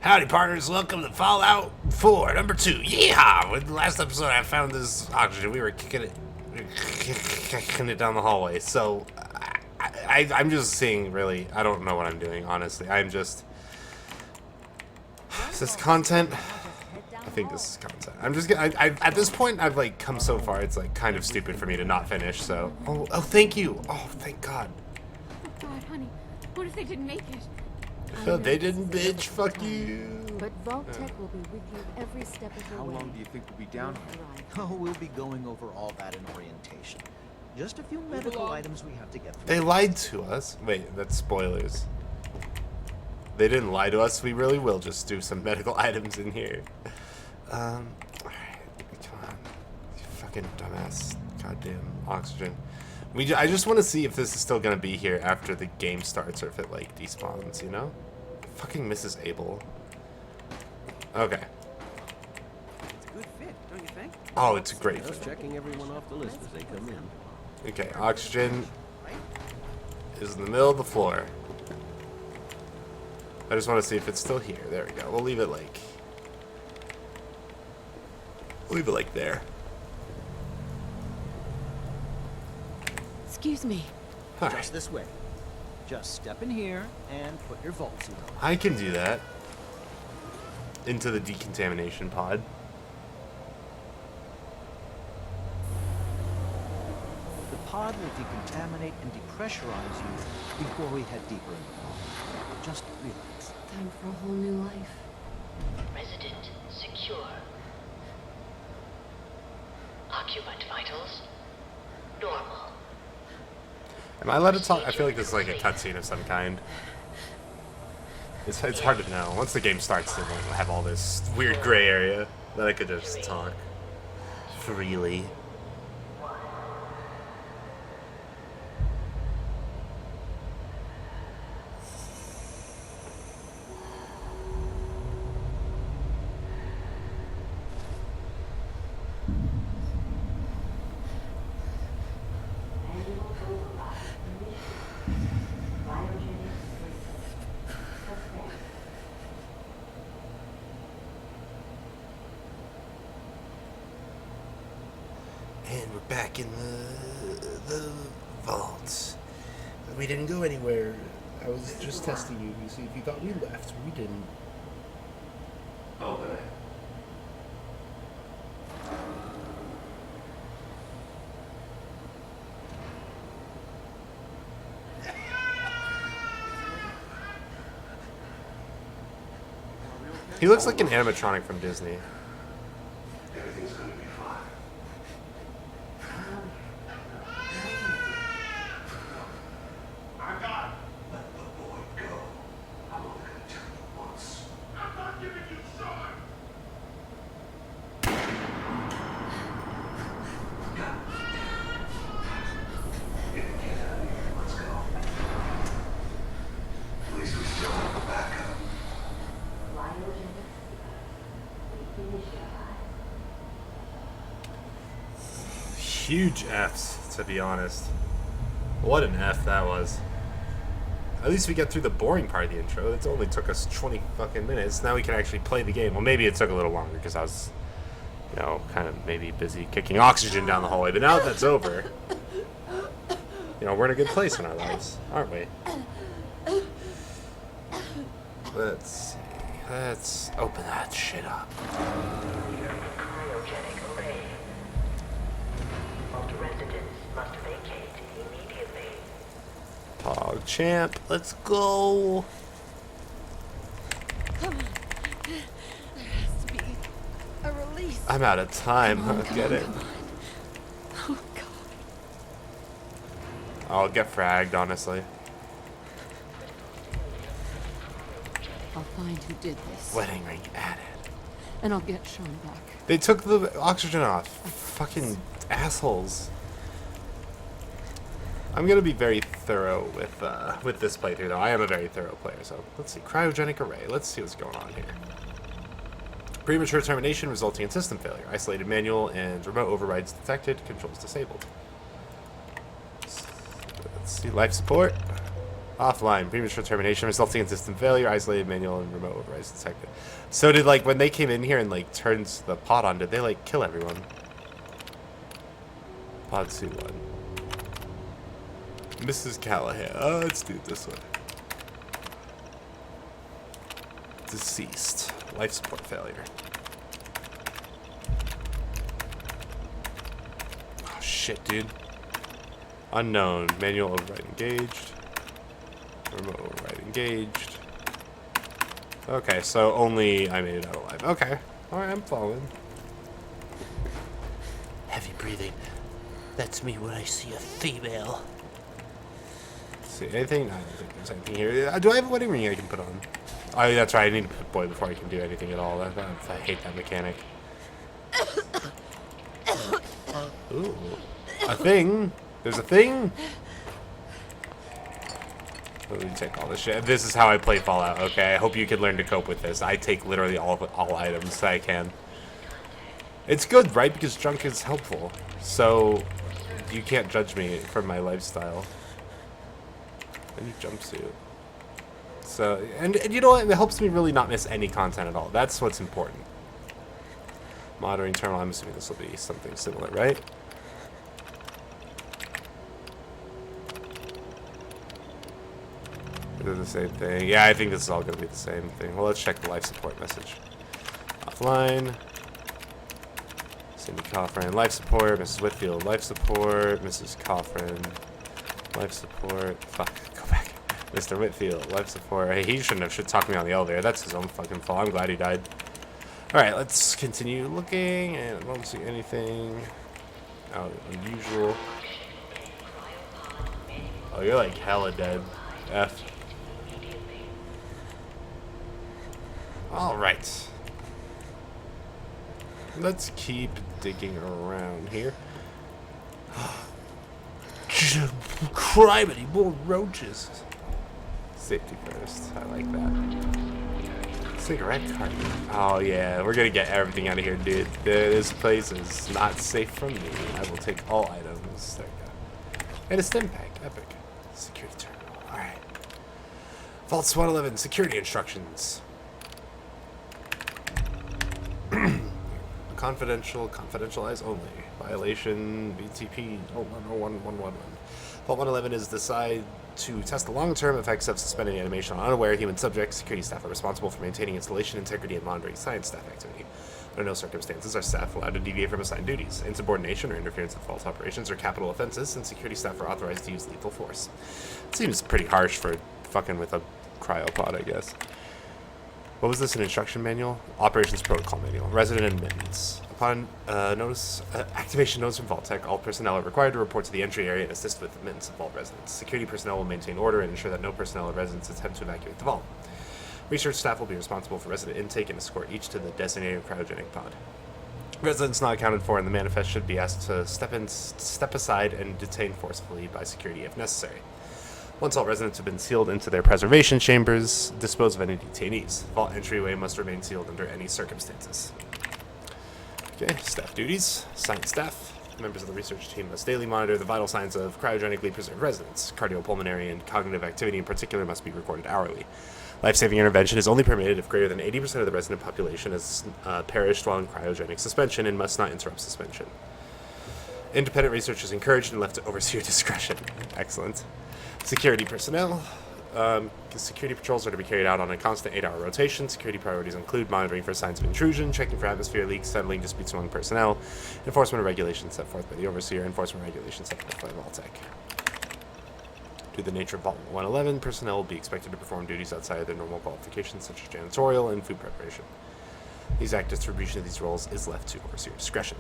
Howdy, partners. Welcome to Fallout 4, number 2. Yeehaw! With the last episode, I found this oxygen. We were kicking it down the hallway. So, I'm just seeing, really, I don't know what I'm doing, honestly. I'm just... Is this content? I think this is content. I'm just gonna... at this point, I've, like, come so far, it's, like, kind of stupid for me to not finish, so... Oh, thank you! Oh, thank God. Oh, God, honey. What if they didn't make it? So they didn't, bitch. Fuck you. But Vault-Tec will be with you every step of the way. How long do you think we'll be down here? Oh, we'll be going over all that in orientation. Just a few medical items we have to get through. They lied to us. Wait, that's spoilers. They didn't lie to us. We really will just do some medical items in here. Alright. Come on. You fucking dumbass. Goddamn oxygen. I just want to see if this is still going to be here after the game starts or if it, like, despawns, you know? Fucking Mrs. Abel. Okay. It's a good fit, don't you think? Oh, it's a great Just fit. checking everyone off the list as they come in. Okay, oxygen is in the middle of the floor. I just want to see if it's still here. There we go. We'll leave it like... there. Excuse me. All Just right. this way. Just step in here and put your vault suit on. I can do that. Into the decontamination pod. The pod will decontaminate and depressurize you before we head deeper in the pod. Just relax. Time for a whole new life. Resident secure. Occupant vitals normal. Am I allowed to talk? I feel like this is like a cutscene of some kind. It's hard to know. Once the game starts, it won't have all this weird gray area that I could just talk freely. And we're back in the vault. We didn't go anywhere. I was just testing you. You see, if you thought we left, we didn't. Open it. He looks like an animatronic from Disney. Everything's gonna be fine. I got it. Let the boy go. I'm only gonna tell you once. I'm not giving you time. Get out of here. Let's go. At least we still have a backup. Huge F's, to be honest. What an F that was. At least we get through the boring part of the intro. It only took us 20 fucking minutes. Now we can actually play the game. Well, maybe it took a little longer because I was, you know, kind of maybe busy kicking oxygen down the hallway. But now that that's over, you know, we're in a good place in our lives, aren't we? Let's see. Let's open that shit up. Cryogenic array. Vault residents must vacate immediately. Pog champ, let's go. Come on. There has to be a release. I'm out of time. Come on, I'll get it. come on. Oh, God. I'll get fragged, honestly. I'll find who did this. Wedding ring added. And I'll get Sean back. They took the oxygen off. Fucking assholes. I'm gonna be very thorough with this playthrough, though. I am a very thorough player, so let's see. Cryogenic array. Let's see what's going on here. Premature termination resulting in system failure. Isolated manual and remote overrides detected. Controls disabled. Let's see. Life support. Offline. Premature termination resulting in system failure. Isolated manual and remote overrides detected. So did, like, when they came in here and, like, turns the pod on, did they, like, kill everyone? Pod C1. Mrs. Callahan. Let's do it this way. Deceased. Life support failure. Oh, shit, dude. Unknown. Manual override engaged. Remote override engaged. Okay, so only I made it out alive. Okay. Alright, I'm following. Heavy breathing. That's me when I see a female. See, anything? I don't think there's anything here. Do I have a wedding ring I can put on? Oh, that's right. I need to put boy before I can do anything at all. I hate that mechanic. Ooh. A thing? There's a thing? Let me take all this shit. This is how I play Fallout, okay? I hope you can learn to cope with this. I take literally all items that I can. It's good, right? Because junk is helpful. So, you can't judge me for my lifestyle. A new jumpsuit. So, and you know what? It helps me really not miss any content at all. That's what's important. Monitoring terminal. I'm assuming this will be something similar, right? They're the same thing. Yeah, I think this is all going to be the same thing. Well, let's check the life support message. Offline. Cindy Coffrin. Life support. Mrs. Whitfield. Life support. Mrs. Coffrin. Life support. Fuck. Go back. Mr. Whitfield. Life support. Hey, he should talk me on the elevator. That's his own fucking fault. I'm glad he died. Alright, let's continue looking. And I don't see anything out unusual. Oh, you're like hella dead. F. Alright. Let's keep digging around here. Criminy, more roaches. Safety first. I like that. Cigarette carton. Oh yeah, we're gonna get everything out of here, dude. This place is not safe from me. I will take all items. There we go. And a stim pack. Epic. Security terminal. Alright. Vault 111. Security instructions. Confidential eyes only. Violation BTP 011111. Vault 111 is designed to test the long-term effects of suspended animation on unaware human subjects. Security staff are responsible for maintaining installation integrity and monitoring science staff activity. Under no circumstances are staff allowed to deviate from assigned duties. Insubordination or interference with vault operations are capital offenses, and security staff are authorized to use lethal force. Seems pretty harsh for fucking with a cryopod, I guess. What was this, an instruction manual? Operations protocol manual. Resident admittance. Upon activation notice from Vault-Tech, all personnel are required to report to the entry area and assist with admittance of vault residents. Security personnel will maintain order and ensure that no personnel or residents attempt to evacuate the vault. Research staff will be responsible for resident intake and escort each to the designated cryogenic pod. Residents not accounted for in the manifest should be asked to step aside and detained forcefully by security if necessary. Once all residents have been sealed into their preservation chambers, dispose of any detainees. Vault entryway must remain sealed under any circumstances. Okay, staff duties. Science staff. Members of the research team must daily monitor the vital signs of cryogenically preserved residents. Cardiopulmonary and cognitive activity in particular must be recorded hourly. Life-saving intervention is only permitted if greater than 80% of the resident population has perished while in cryogenic suspension and must not interrupt suspension. Independent research is encouraged and left to overseer discretion. Excellent. Security personnel. Security patrols are to be carried out on a constant 8-hour rotation. Security priorities include monitoring for signs of intrusion, checking for atmosphere leaks, settling disputes among personnel, enforcement of regulations set forth by the overseer, enforcement of regulations set forth by Vault-Tech. Due to the nature of Vault 111, personnel will be expected to perform duties outside of their normal qualifications, such as janitorial and food preparation. The exact distribution of these roles is left to overseer discretion.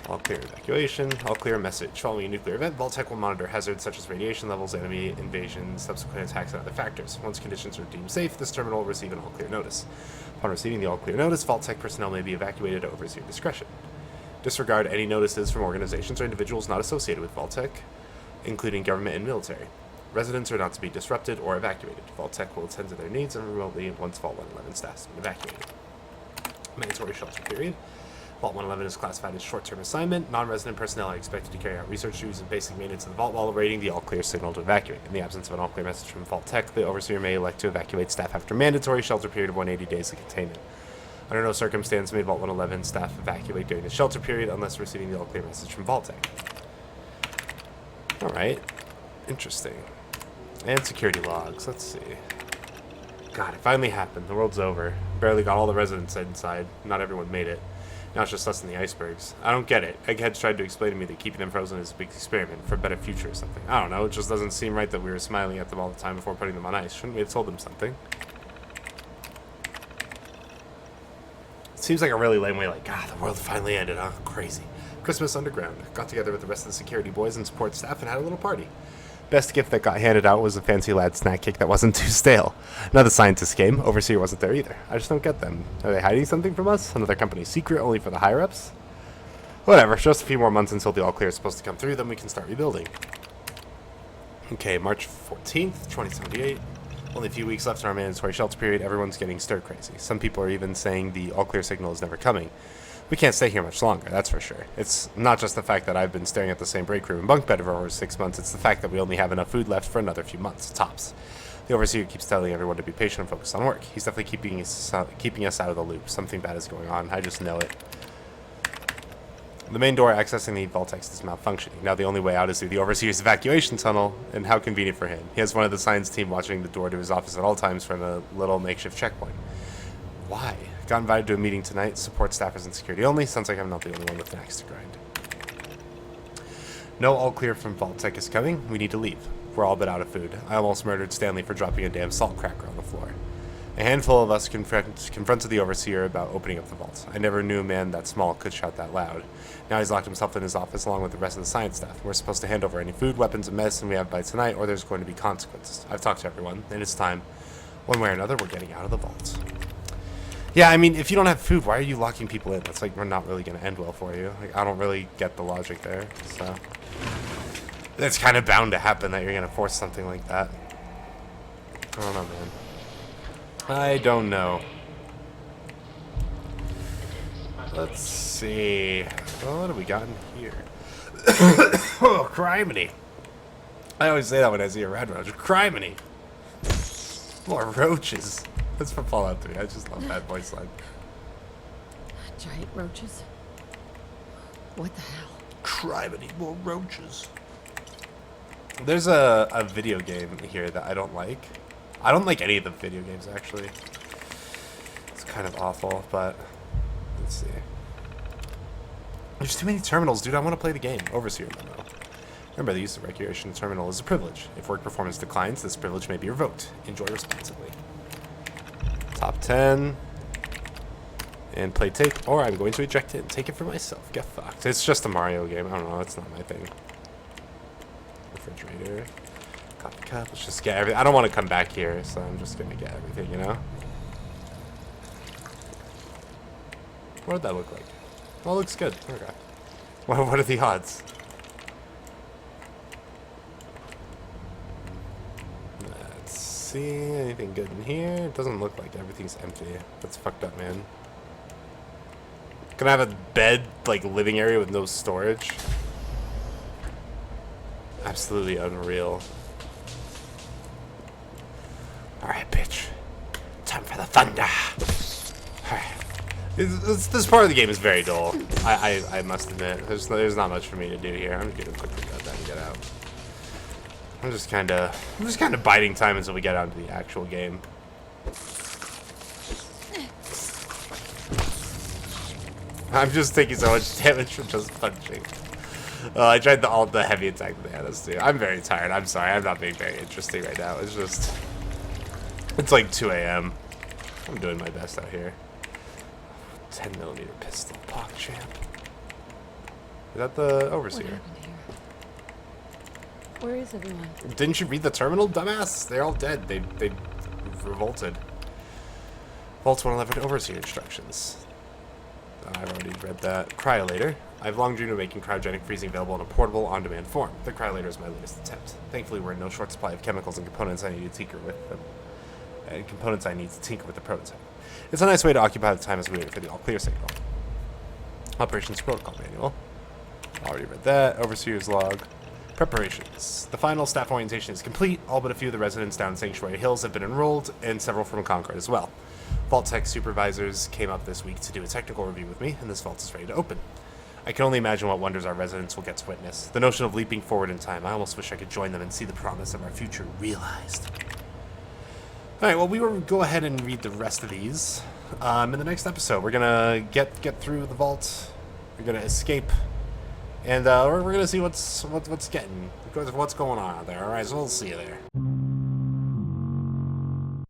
All clear evacuation. All clear message. Following a nuclear event, Vault-Tech will monitor hazards such as radiation levels, enemy invasion, subsequent attacks, and other factors. Once conditions are deemed safe, this terminal will receive an all-clear notice. Upon receiving the all-clear notice, Vault-Tech personnel may be evacuated at overseer discretion. Disregard any notices from organizations or individuals not associated with Vault-Tech, including government and military. Residents are not to be disrupted or evacuated. Vault-Tech will attend to their needs and remotely once Vault 111 staff has been evacuated. Mandatory shelter period. Vault 111 is classified as short-term assignment. Non-resident personnel are expected to carry out research duties and basic maintenance of the vault while awaiting the all-clear signal to evacuate. In the absence of an all-clear message from Vault Tech, the Overseer may elect to evacuate staff after a mandatory shelter period of 180 days of containment. Under no circumstance may Vault 111 staff evacuate during the shelter period unless receiving the all-clear message from Vault Tech. Alright. Interesting. And security logs. Let's see. God, it finally happened. The world's over. Barely got all the residents inside. Not everyone made it. Now it's just us and the icebergs. I don't get it. Egghead's tried to explain to me that keeping them frozen is a big experiment for a better future or something. I don't know. It just doesn't seem right that we were smiling at them all the time before putting them on ice. Shouldn't we have told them something? It seems like a really lame way, like, the world finally ended, huh? Crazy. Christmas underground. Got together with the rest of the security boys and support staff and had a little party. Best gift that got handed out was a fancy lad snack cake that wasn't too stale. Another scientist came. Overseer wasn't there either. I just don't get them. Are they hiding something from us? Another company secret only for the higher-ups? Whatever. Just a few more months until the all-clear is supposed to come through, then we can start rebuilding. Okay, March 14th, 2078. Only a few weeks left in our mandatory shelter period. Everyone's getting stir-crazy. Some people are even saying the all-clear signal is never coming. We can't stay here much longer, that's for sure. It's not just the fact that I've been staring at the same break room and bunk bed for over 6 months, it's the fact that we only have enough food left for another few months, tops. The Overseer keeps telling everyone to be patient and focus on work. He's definitely keeping us out of the loop. Something bad is going on, I just know it. The main door accessing the vault text is malfunctioning. Now the only way out is through the Overseer's evacuation tunnel, and how convenient for him. He has one of the science team watching the door to his office at all times from a little makeshift checkpoint. Why? Got invited to a meeting tonight. Support staffers and security only. Sounds like I'm not the only one with an axe to grind. No all clear from Vault Tech is coming. We need to leave. We're all but out of food. I almost murdered Stanley for dropping a damn salt cracker on the floor. A handful of us confronted the Overseer about opening up the vault. I never knew a man that small could shout that loud. Now he's locked himself in his office along with the rest of the science staff. We're supposed to hand over any food, weapons, and medicine we have by tonight, or there's going to be consequences. I've talked to everyone, and it's time. One way or another, we're getting out of the vault. Yeah, I mean, if you don't have food, why are you locking people in? That's like, we're not really going to end well for you. Like, I don't really get the logic there, so. It's kind of bound to happen that you're going to force something like that. I don't know, man. I don't know. Let's see. Well, what have we got in here? Oh, criminy. I always say that when I see a red roach. Criminy. More roaches. That's from Fallout 3. I just love that voice line. Giant roaches? What the hell? Criminy, more roaches. There's a video game here that I don't like. I don't like any of the video games, actually. It's kind of awful, but let's see. There's too many terminals, dude. I want to play the game. Overseer memo. Remember, the use of recreation terminal is a privilege. If work performance declines, this privilege may be revoked. Enjoy responsibly. Top 10. And play tape, or I'm going to eject it and take it for myself. Get fucked. It's just a Mario game. I don't know. It's not my thing. Refrigerator. Coffee cup. Let's just get everything. I don't want to come back here, so I'm just going to get everything, you know? What did that look like? Well, it looks good. Okay. What are the odds? Let's see. Anything good in here? It doesn't look like everything's empty. That's fucked up, man. Can I have a bed, like, living area with no storage? Absolutely unreal. Alright, bitch. Time for the thunder. Alright. This part of the game is very dull. I must admit. There's not much for me to do here. I'm gonna quickly cut that and get out. I'm just kinda biding time until we get out into the actual game. I'm just taking so much damage from just punching. I tried the heavy attack that they had us do. I'm very tired. I'm sorry. I'm not being very interesting right now. It's just... It's like 2 a.m. I'm doing my best out here. 10mm pistol. PogChamp. Is that the Overseer? What happened here? Where is everyone? Didn't you read the terminal, dumbass? They're all dead. They revolted. Vault 111 Overseer instructions. I've already read that. Cryolator. I've long dreamed of making cryogenic freezing available in a portable, on-demand form. The cryolator is my latest attempt. Thankfully, we're in no short supply of chemicals and components I need to tinker with them. The prototype. It's a nice way to occupy the time as we wait for the all-clear signal. Operations Protocol Manual. Already read that. Overseer's Log. Preparations. The final staff orientation is complete. All but a few of the residents down in Sanctuary Hills have been enrolled, and several from Concord as well. Vault Tech supervisors came up this week to do a technical review with me, and this vault is ready to open. I can only imagine what wonders our residents will get to witness. The notion of leaping forward in time, I almost wish I could join them and see the promise of our future realized. Alright, well, we will go ahead and read the rest of these. In the next episode, we're gonna get through the vault. We're gonna escape. And we're gonna see what's going on out there. Alright, so we'll see you there.